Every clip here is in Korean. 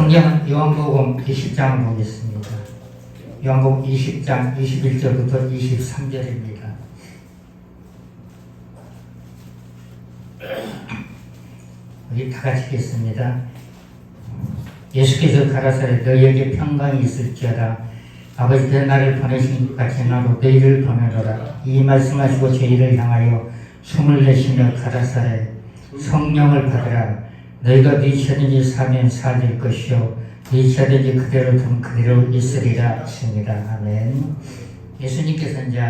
성경은 요한복음 20장을 보겠습니다. 요한복음 20장 21절부터 23절입니다. 우리 다 같이 읽겠습니다. 예수께서 가라사대 너희에게 평강이 있을지어다. 아버지께서 나를 보내신 것 같이 나도 너희를 보내노라. 이 말씀하시고 저희를 향하여 숨을 내쉬며 가라사대 성령을 받으라. 너희가 네 죄든지 사면 사될 것이요 네 죄든지 그대로 두면 그대로 있으리라 하십니다. 아멘. 예수님께서 이제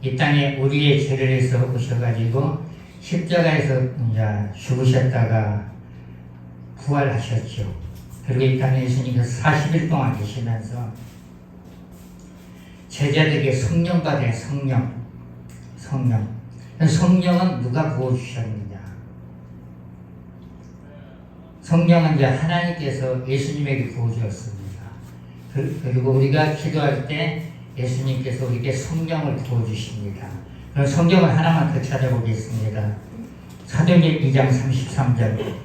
이 땅에 우리의 죄를 해서 오셔가지고 십자가에서 이제 죽으셨다가 부활하셨죠. 그리고 이 땅에 예수님께서 40일 동안 계시면서 제자들에게 성령 받아요. 성령은 누가 부어주셨느냐? 성령은 이제 하나님께서 예수님에게 부어주었습니다. 그리고 우리가 기도할 때 예수님께서 우리에게 성령을 부어주십니다. 그럼 성경을 하나만 더 찾아보겠습니다. 사도행전 2장 33절.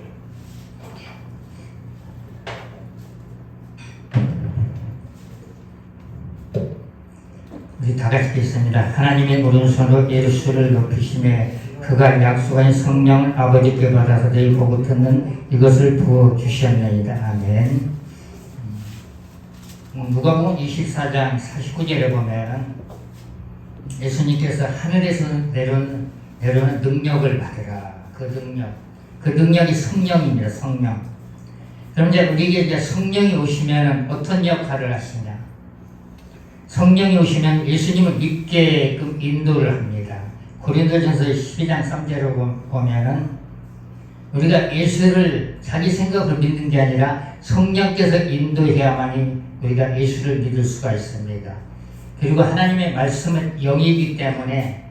우리 다 같이 읽겠습니다. 하나님의 오른손으로 예수를 높이시며 그가 약속한 성령을 아버지께 받아서 너희 보고 듣는 이것을 부어주셨나이다. 아멘. 누가복음 24장 49절에 보면 예수님께서 하늘에서 내려오는 능력을 받으라. 그 능력이 성령입니다. 성령. 그럼 이제 우리에게 이제 성령이 오시면 어떤 역할을 하시냐? 성령이 오시면 예수님을 믿게끔 인도를 합니다. 고린도전서 12장 3절로 보면은 우리가 예수를 자기 생각으로 믿는 게 아니라 성령께서 인도해야만이 우리가 예수를 믿을 수가 있습니다. 그리고 하나님의 말씀은 영이기 때문에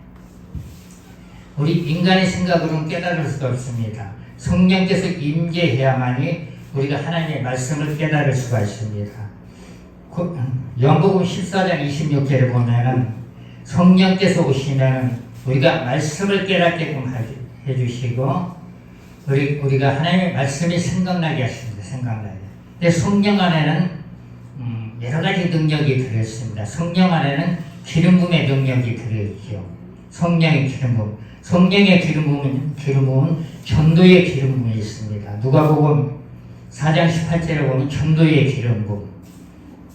우리 인간의 생각으로는 깨달을 수가 없습니다. 성령께서 임재해야만이 우리가 하나님의 말씀을 깨달을 수가 있습니다. 요한복음 14장 26절에 보면은 성령께서 오시면 우리가 말씀을 깨닫게끔 해주시고 우리가 하나님의 말씀이 생각나게 하십니다. 생각나게. 근데 성령 안에는 여러 가지 능력이 들어있습니다. 성령 안에는 기름 부음의 능력이 들어있죠. 성령의 기름 부음. 성령의 기름 부음은 전도의 기름 부음이 있습니다. 누가복음 4장 18절에 보면 전도의 기름 부음.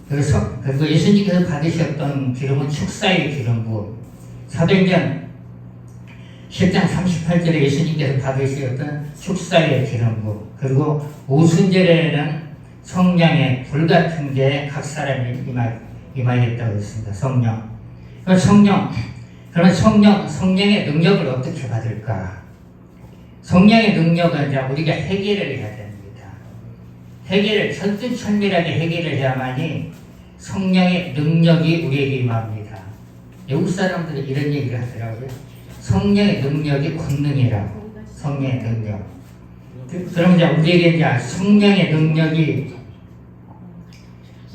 그리고 예수님께서 받으셨던 기름은 축사의 기름 부음. 사도행전 10장 38절에 예수님께서 받으셨던 축사의 기름 부음. 그리고 오순절에는 성령의 불 같은 게 각 사람이 임하였다고 했습니다. 그러면 성령의 능력을 어떻게 받을까? 성령의 능력은 이제 우리가 해결을 해야 됩니다. 철두철미하게 해결을 해야만이 성령의 능력이 우리에게 임합니다. 외국 사람들이 이런 얘기를 하더라고요. 성령의 능력이 권능이라고. 성령의 능력. 그럼 이제 우리에게 이제 성령의 능력이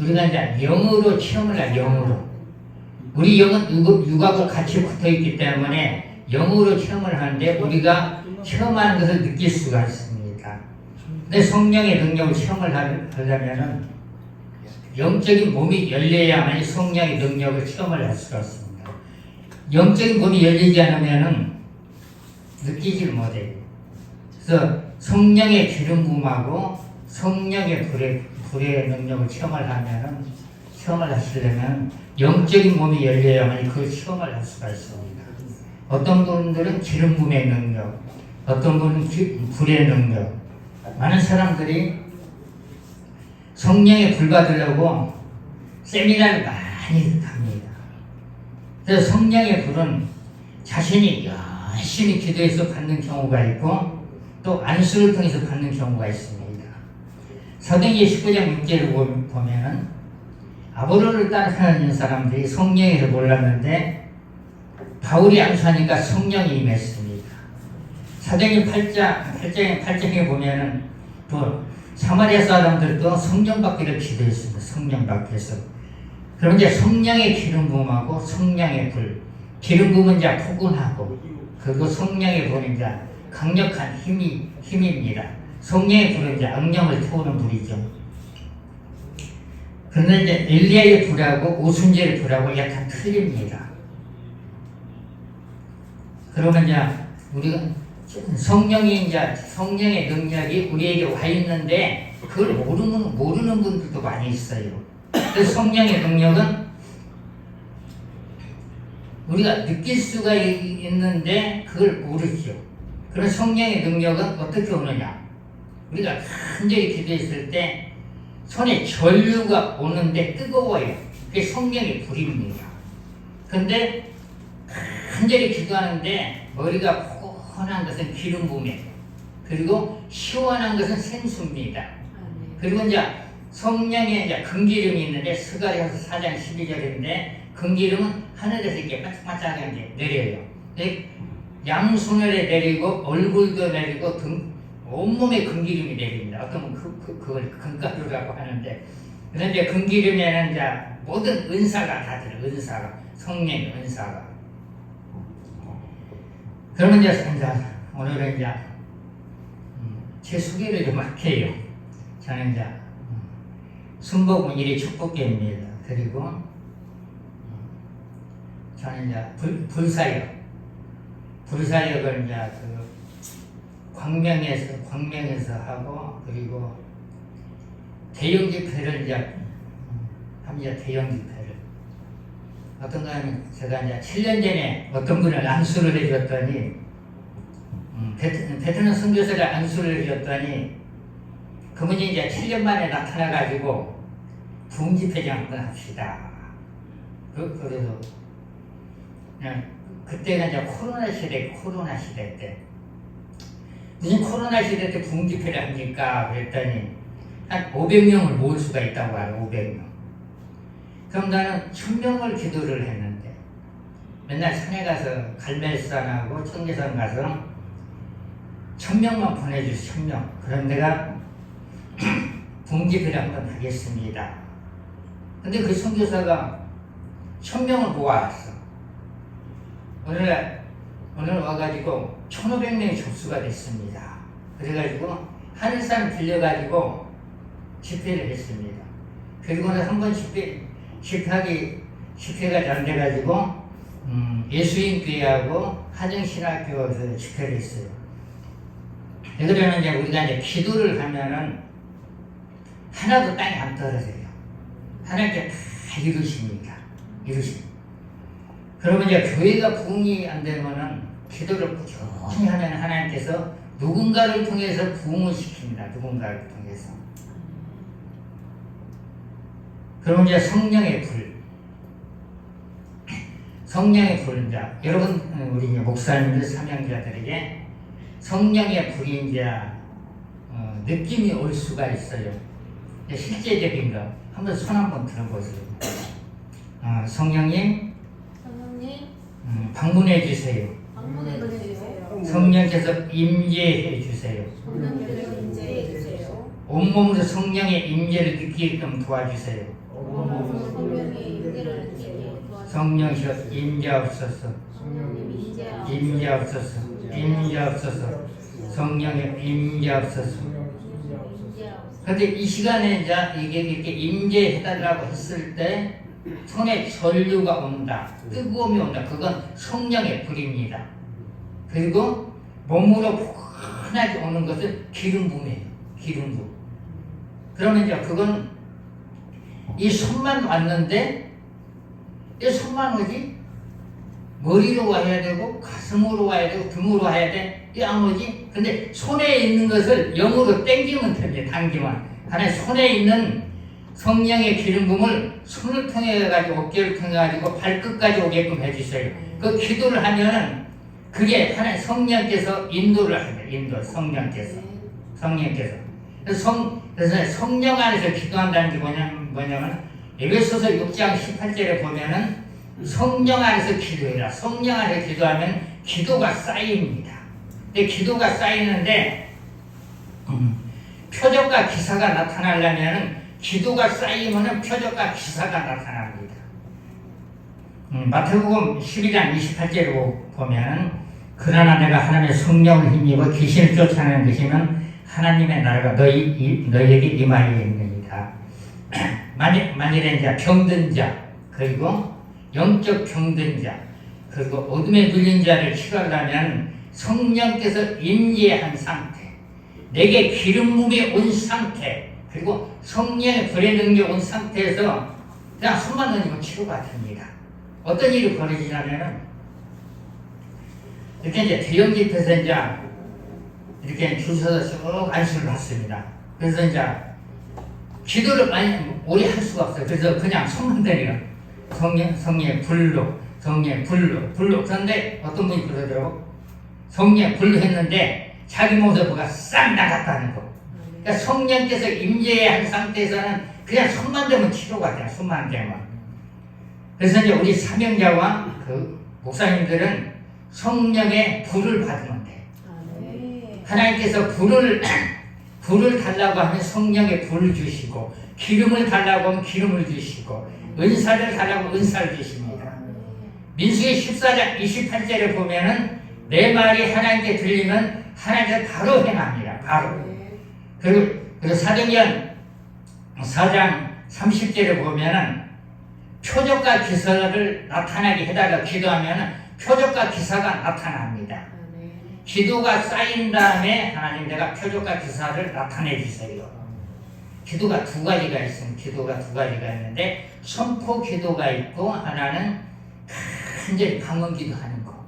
우리가 이제 영으로 체험을 해요. 영으로. 우리 영은 육하고 같이 붙어 있기 때문에 영으로 체험을 하는데 우리가 체험하는 것을 느낄 수가 있습니다. 근데 성령의 능력을 체험을 하려면은 영적인 몸이 열려야만 성령의 능력을 체험을 할 수가 있습니다. 영적인 몸이 열리지 않으면은 느끼질 못해요. 그래서 성령의 기름 부음하고 성령의 불의 능력을 체험을 하시려면 영적인 몸이 열려야만 그 체험을 할 수가 있습니다. 어떤 분들은 기름 부음의 능력, 어떤 분은 불의 능력. 많은 사람들이 성령의 불 받으려고 세미나를 많이 합니다. 그래서 성령의 불은 자신이 열심히 기도해서 받는 경우가 있고 또 안수를 통해서 받는 경우가 있습니다. 사도행전 19장 6절을 보면은 아볼로를 따라다니는 사람들이 성령에서 몰랐는데 바울이 안수하니까 성령이 임했습니다. 사도행전 8장에 보면은 또 사마리아 사람들도 성령 받기를 기도했습니다. 성령 받기에서. 그럼 이제 성령의 기름 부음하고 성령의 불. 기름 부음은 이제 포근하고 그리고 성령의 불은 이제 강력한 힘입니다. 성령의 불은 이제 악령을 태우는 불이죠. 그런데 이제 엘리야의 불하고 오순절의 불하고 약간 틀립니다. 그러면 이제 우리가 성령의 능력이 우리에게 와 있는데 그걸 모르는 분들도 많이 있어요. 그래서 성령의 능력은 우리가 느낄 수가 있는데 그걸 모르죠. 그런 성령의 능력은 어떻게 오느냐? 우리가 간절히 기도했을 때 손에 전류가 오는데 뜨거워요. 그게 성령의 불입니다. 근데 간절히 기도하는데 머리가 포근한 것은 기름 부음이에요. 그리고 시원한 것은 생수입니다. 그리고 이제 성령의 이제 금기름이 있는데 스가랴서 4장 12절인데 금기름은 하늘에서 이렇게 반짝반짝하게 내려요. 양손에 내리고 얼굴도 내리고 온몸에 금기름이 내립니다. 어떤 그걸 금가루라고 하는데, 그런데 금기름에는 이제 모든 은사가 다 들어요. 은사가, 성령의 은사가. 그러면 이제 오늘은 이제 제 소개를 좀 할게요. 저는 이제 순복음 1위 축복계입니다. 그리고 저는 이제 불사역을 이제 광명에서 하고, 그리고 대형 집회를 이제 합니다. 대형 집회를. 어떤가 하면 제가 이제 7년 전에 어떤 분을 안수를 해줬더니, 베트남 선교사를 안수를 해줬더니, 그분이 이제 7년 만에 나타나가지고 부흥집회장 한번 합시다. 그래서 그때가 이제 코로나 시대 때. 무슨 코로나 시대 때 부흥집회를 합니까? 그랬더니 한 500명을 모을 수가 있다고 해요. 500명. 그럼 나는 1000명을 기도를 했는데 맨날 산에 가서 갈멜산하고 청계산 가서 1000명만 보내주세요. 1000명. 그럼 내가 부흥집회를 한번 하겠습니다. 근데 그 선교사가 1000명을 모아왔어. 오늘 와가지고 1500명이 접수가 됐습니다. 그래가지고 하늘산 빌려가지고 집회를 했습니다. 그리고는 한번 집회가 잘 돼가지고 예수인교회하고 하정신학교에서 집회를 했어요. 왜 그러냐면 이제 우리가 이제 기도를 하면은 하나도 땅에 안 떨어져요. 하나님께 다 이루십니다. 그러면 이제 교회가 부흥이 안 되면은 기도를 꾸준히 하면 하나님께서 누군가를 통해서 부흥을 시킵니다. 누군가를 통해서. 그러면 이제 성령의 불, 이제 여러분 우리 이제 목사님들 사명자들에게 성령의 불이 이제 느낌이 올 수가 있어요. 실제적인 거 한번 손 한번 들어보세요. 성령님 방문해 주세요. 성령께서 임재해 주세요. 온몸으로 성령의 임재를 느끼게끔 도와주세요. 성령이여 임재하옵소서. 임재하옵소서. 성령의 임재하옵소서. 그런데 이 시간에 이제 이게 이렇게 임재해달라고 했을 때 손에 전류가 온다, 뜨거움이 온다. 그건 성령의 불입니다. 그리고 몸으로 포근하게 오는 것은 기름 부음이에요. 기름 부음. 그러면 이제 그건 이 손만 왔는데 이 손만 오지? 머리로 와야 되고 가슴으로 와야 되고 등으로 와야 돼. 이 안 오지? 근데 손에 있는 것을 영으로 당기면 됩니다. 당기면. 하나님 손에 있는 성령의 기름 부음을 손을 통해 가지고 어깨를 통해 가지고 발끝까지 오게끔 해주세요. 그 기도를 하면은 그게 하나님 성령께서 인도를 합니다. 성령께서. 그래서 성령 안에서 기도한다는 게 뭐냐면 에베소서 6장 18절에 보면은 성령 안에서 기도해라. 성령 안에서 기도하면 기도가 쌓입니다. 근데 기도가 쌓이는데 표적과 기사가 나타나려면은 기도가 쌓이면은 표적과 기사가 나타납니다. 마태복음 12장 28절로 보면 그러나 내가 하나님의 성령을 힘입어 귀신을 쫓아내는 것이면 하나님의 나라가 너희에게 임하리입니다. 만일에 이제 병든 자, 그리고 영적 병든 자, 그리고 어둠에 눌린 자를 치료하려면 성령께서 임재한 상태, 내게 기름 부음이 온 상태, 그리고 성령의 불의 능력이 온 상태에서 그냥 손만 얹으면 치료가 됩니다. 어떤 일이 벌어지냐면은 이렇게 이제 대형 집에서 이제 이렇게 줄 서서 쭉 안수를 받습니다. 그래서 이제 기도를 많이 오래 할 수가 없어요. 그래서 그냥 손만 대려 성령의 불로, 성령의 불로. 그런데 어떤 분이 그러더라고. 성령의 불로 했는데 자기 모습가 싹 나갔다는 거. 그러니까 성령께서 임재한 상태에서는 그냥 손만 대면 치료가 돼요. 손만 대면. 그래서 이제 우리 사명자와 그 목사님들은 성령의 불을 받으면 돼. 하나님께서 불을 달라고 하면 성령의 불을 주시고, 기름을 달라고 하면 기름을 주시고, 은사를 달라고 은사를 주십니다. 민수기 14장 28절에 보면은 내 말이 하나님께 들리면 하나님께서 바로 행합니다. 바로. 그리고 사도행전 4장 30절에 보면은 표적과 기사를 나타나게 해달라고 기도하면은 표적과 기사가 나타납니다. 기도가 쌓인 다음에 하나님 내가 표적과 기사를 나타내 주세요. 기도가 두 가지가 있습니다. 기도가 두 가지가 있는데 선포 기도가 있고 하나는 간절히 방언 기도하는 거.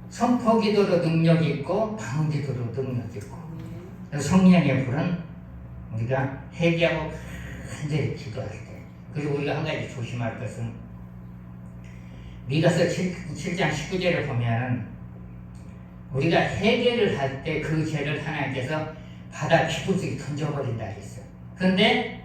선포 기도로 능력이 있고 방언 기도로 능력이 있고. 성령의 불은 우리가 회개하고 간절히 기도할 때. 그리고 우리가 한 가지 조심할 것은 미가서 7장 19절에 보면 우리가 회개를 할 때 그 죄를 하나님께서 바다 깊은 속에 던져버린다 했어요. 그런데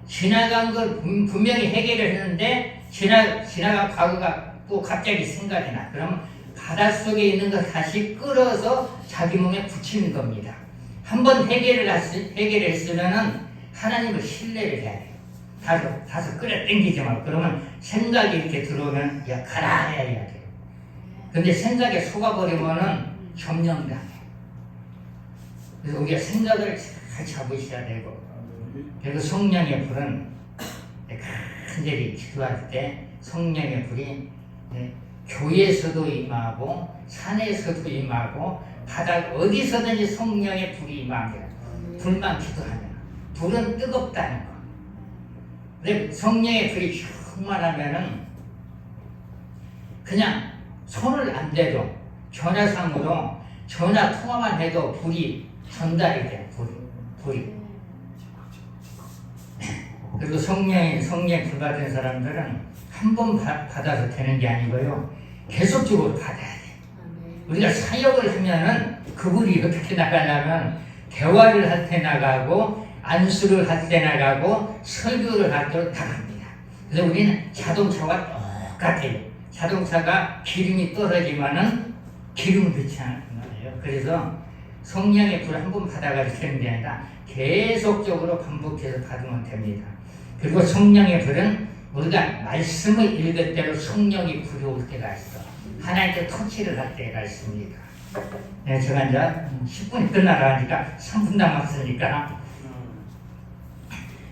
지나간 걸 분명히 회개를 했는데 지나간 과거가 또 갑자기 생각이 나. 그러면 바닷속에 있는 걸 다시 끌어서 자기 몸에 붙이는 겁니다. 한번 회개를 했으면은 하나님을 신뢰를 해야 돼요. 다시 끌어 당기지 말고. 그러면 생각이 이렇게 들어오면 야 가라 해야 돼요. 근데 생각에 속아버리면은 점령당해. 그래서 우리가 생각을 잘 잡으셔야 되고, 그리고 성령의 불은 간절히 기도할 때 성령의 불이 교회에서도 임하고 산에서도 임하고 바닥 어디서든지 성령의 불이 임합니다. 불만 기도하면. 불은 뜨겁다는 거. 근데 성령의 불이 충만하면은 그냥 손을 안 대도 전화상으로 전화 통화만 해도 불이 전달이 돼요. 불이. 그리고 성령의 불 받은 사람들은 한 번 받아서 되는 게 아니고요. 계속적으로 받아야 돼. 우리가 사역을 하면은 그 불이 어떻게 나가냐면 대화를 할 때 나가고 안수를 할 때 나가고 설교를 할 때 나갑니다. 그래서 우리는 자동차와 똑같아요. 자동차가 기름이 떨어지면은 기름을 넣지 않아요. 그래서 성령의 불을 한 번 받아가지고 되는 게 아니라 계속적으로 반복해서 받으면 됩니다. 그리고 성령의 불은 우리가 말씀을 읽을 때로 성령이 불이 올 때가 있어. 하나님께 터치를 할 때가 있습니다. 네, 제가 이제 10분이 끝나라 하니까 3분 남았으니까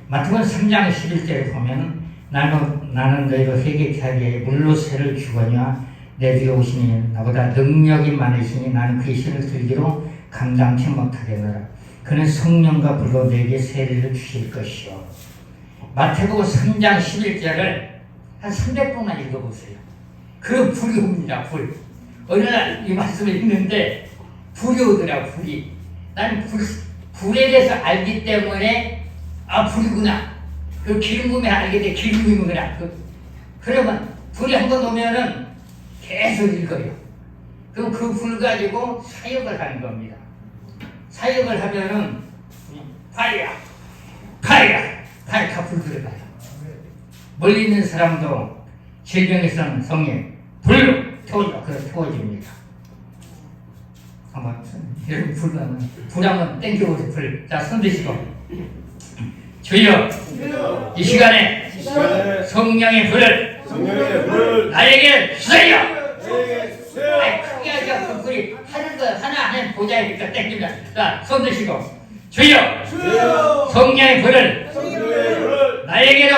마태복음 3장 11절에 보면 나는 너희로 회개케 하기 위해 물로 세를 주거니와 내 뒤에 오시니 나보다 능력이 많으시니 나는 그의 신을 들기로 감당치 못하겠노라. 그는 성령과 불로 내게 세례를 주실 것이요. 마태복음 3장 11절을 한 300번만 읽어보세요. 그 불이 옵니다. 불. 어느 날 이 말씀을 읽는데 불이 오더라. 불이. 나는 불에 대해서 알기 때문에 불이구나. 그 기름 부음에 알게 돼. 기름 부음이구나. 그러면 불이 한번 오면은 계속 읽어요. 그럼 그 불 가지고 사역을 하는 겁니다. 사역을 하면은 파이어 다 불 들어가요. 멀리 있는 사람도 질병에서는 성령 불로 태워줘. 그래서 태워집니다. 한번 여러분 불하면 땡겨오세요. 불. 자, 손 드시고 주여 이 시간에 성령의 불을 나에게 주세요. 크게 하자. 그 불이 하는 거 하나 보자니까 땡기면 자, 손 드시고 주여 주여 성령의 불을 성령의 불을 나에게로